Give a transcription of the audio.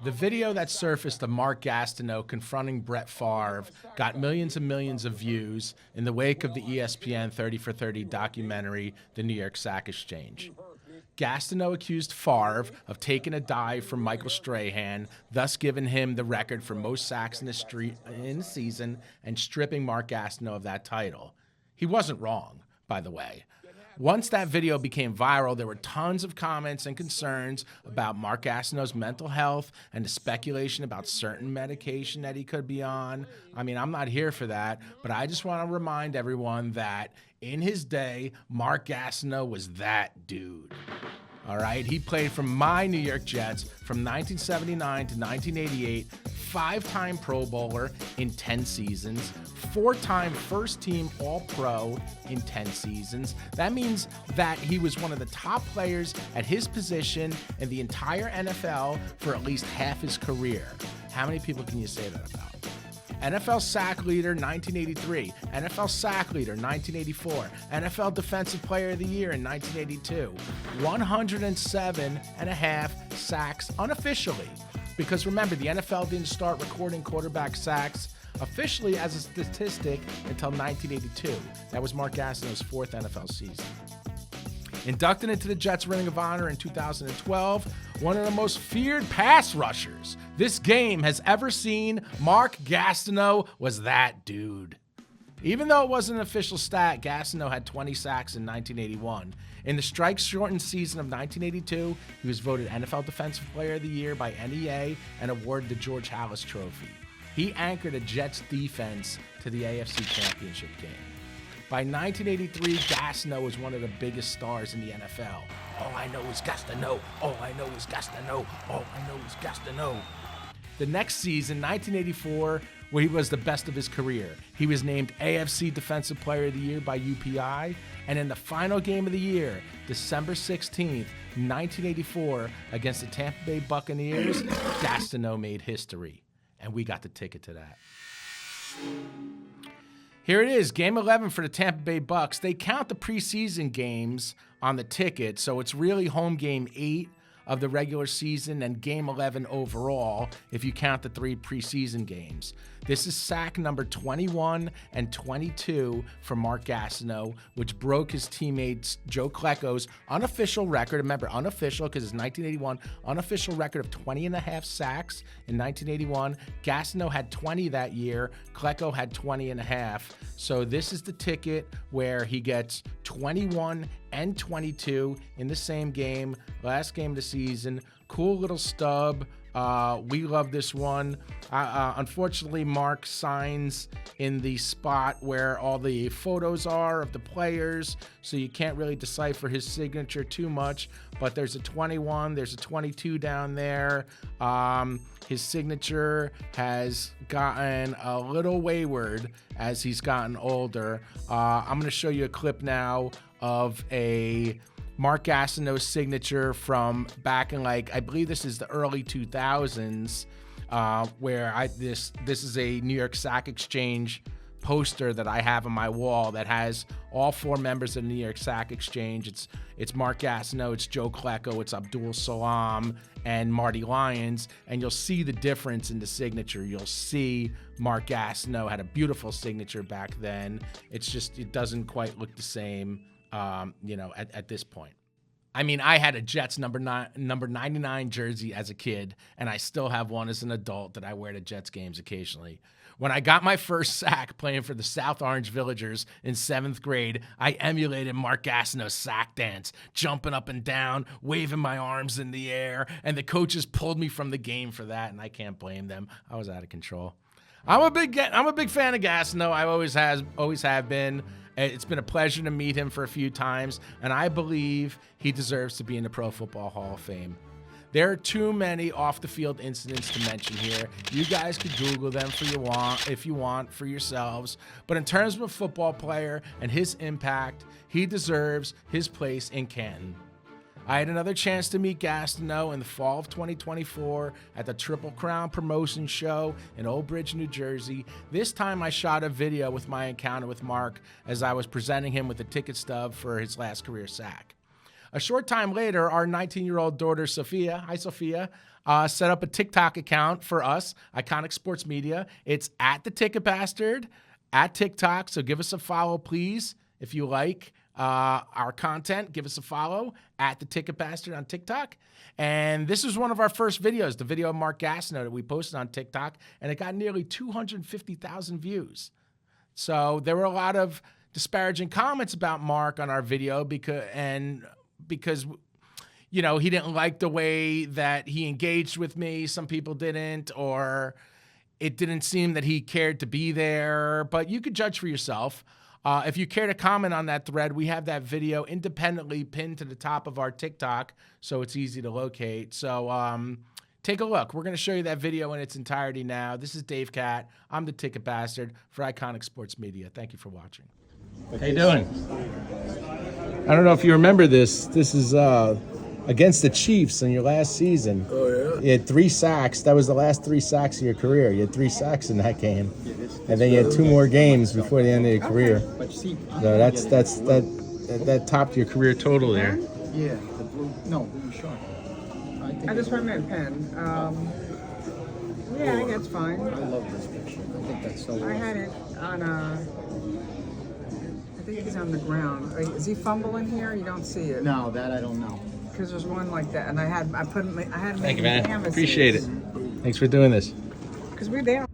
The video that surfaced of Mark Gastineau confronting Brett Favre got millions and millions of views in the wake of the ESPN 30 for 30 documentary, The New York Sack Exchange. Gastineau accused Favre of taking a dive from Michael Strahan, thus giving him the record for most sacks in the season and stripping Mark Gastineau of that title. He wasn't wrong, by the way. Once that video became viral, there were tons of comments and concerns about Mark Gastineau's mental health and the speculation about certain medication that he could be on. I mean, I'm not here for that, but I just want to remind everyone that in his day, Mark Gastineau was that dude. All right, he played for my New York Jets from 1979 to 1988, five-time Pro Bowler in 10 seasons, four-time first-team All-Pro in 10 seasons. That means that he was one of the top players at his position in the entire NFL for at least half his career. How many people can you say that about? NFL sack leader 1983, NFL sack leader 1984, NFL Defensive Player of the Year in 1982, 107 and a half sacks unofficially. Because remember, the NFL didn't start recording quarterback sacks officially as a statistic until 1982. That was Mark Gastineau's fourth NFL season. Inducted into the Jets Ring of Honor in 2012, one of the most feared pass rushers this game has ever seen, Mark Gastineau was that dude. Even though it wasn't an official stat, Gastineau had 20 sacks in 1981. In the strike-shortened season of 1982, he was voted NFL Defensive Player of the Year by NEA and awarded the George Halas Trophy. He anchored a Jets defense to the AFC Championship game. By 1983, Gastineau was one of the biggest stars in the NFL. All I know is Gastineau. All I know is Gastineau. All I know is Gastineau. The next season, 1984, where he was the best of his career. He was named AFC Defensive Player of the Year by UPI. And in the final game of the year, December 16th, 1984, against the Tampa Bay Buccaneers, Gastineau made history. And we got the ticket to that. Here it is, Game 11 for the Tampa Bay Bucks. They count the preseason games on the ticket, so it's really home game 8 of the regular season and game 11 overall if you count the 3 preseason games. This is sack number 21 and 22 for Mark Gastineau, which broke his teammate Joe Klecko's unofficial record. Remember, unofficial because it's 1981, unofficial record of 20 and a half sacks in 1981. Gastineau had 20 that year. Klecko had 20 and a half. So this is the ticket where he gets 21 and 22 in the same game, last game of the season. Cool little stub. We love this one. Unfortunately, Mark signs in the spot where all the photos are of the players, so you can't really decipher his signature too much, but there's a 21, there's a 22 down there. His signature has gotten a little wayward as he's gotten older. I'm going to show you a clip now of a Mark Gastineau's signature from back in, like, I believe this is the early 2000s, where this is a New York Sack Exchange poster that I have on my wall that has all 4 members of the New York Sack Exchange. It's Mark Gastineau, it's Joe Klecko, it's Abdul Salam, and Marty Lyons, and you'll see the difference in the signature. You'll see Mark Gastineau had a beautiful signature back then. It's just, it doesn't quite look the same, at this point. I mean, I had a Jets number 99 jersey as a kid, and I still have one as an adult that I wear to Jets games occasionally. When I got my first sack playing for the South Orange Villagers in 7th grade, I emulated Mark Gastineau's sack dance, jumping up and down, waving my arms in the air, and the coaches pulled me from the game for that, and I can't blame them. I was out of control. I'm a big fan of Gastineau. I always have been. It's been a pleasure to meet him for a few times, and I believe he deserves to be in the Pro Football Hall of Fame. There are too many off-the-field incidents to mention here. You guys could Google them if you want for yourselves. But in terms of a football player and his impact, he deserves his place in Canton. I had another chance to meet Gastineau in the fall of 2024 at the Triple Crown Promotion Show in Old Bridge, New Jersey. This time I shot a video with my encounter with Mark as I was presenting him with a ticket stub for his last career sack. A short time later, our 19-year-old daughter, Sophia, hi Sophia, set up a TikTok account for us, Iconic Sports Media. It's at the Ticket Bastard at TikTok. So give us a follow, please, if you like our content. Give us a follow at the Ticket Bastard on TikTok. And this is one of our first videos, the video of Mark Gastineau that we posted on TikTok, and it got nearly 250,000 views. So there were a lot of disparaging comments about Mark on our video because you know, he didn't like the way that he engaged with me. Some people didn't, or it didn't seem that he cared to be there. But you could judge for yourself. If you care to comment on that thread, we have that video independently pinned to the top of our TikTok, so it's easy to locate. So take a look. We're going to show you that video in its entirety now. This is Dave Cat. I'm the Ticket Bastard for Iconic Sports Media. Thank you for watching. How you doing? I don't know if you remember this. This is against the Chiefs in your last season. Oh, yeah? You had 3 sacks. That was the last 3 sacks of your career. You had 3 sacks in that game. And then you had 2 more games before the end of your career. So that topped your career total there. Yeah, the blue, no, blue shark. I just want my pen. Yeah, I think that's fine. I love this picture. I think that's so I had it on I think he's on the ground. Is he fumbling here? You don't see it. No, that I don't know. Because there's one like that, and I had him. Thank you, man. canvases. Appreciate it. Thanks for doing this. Because they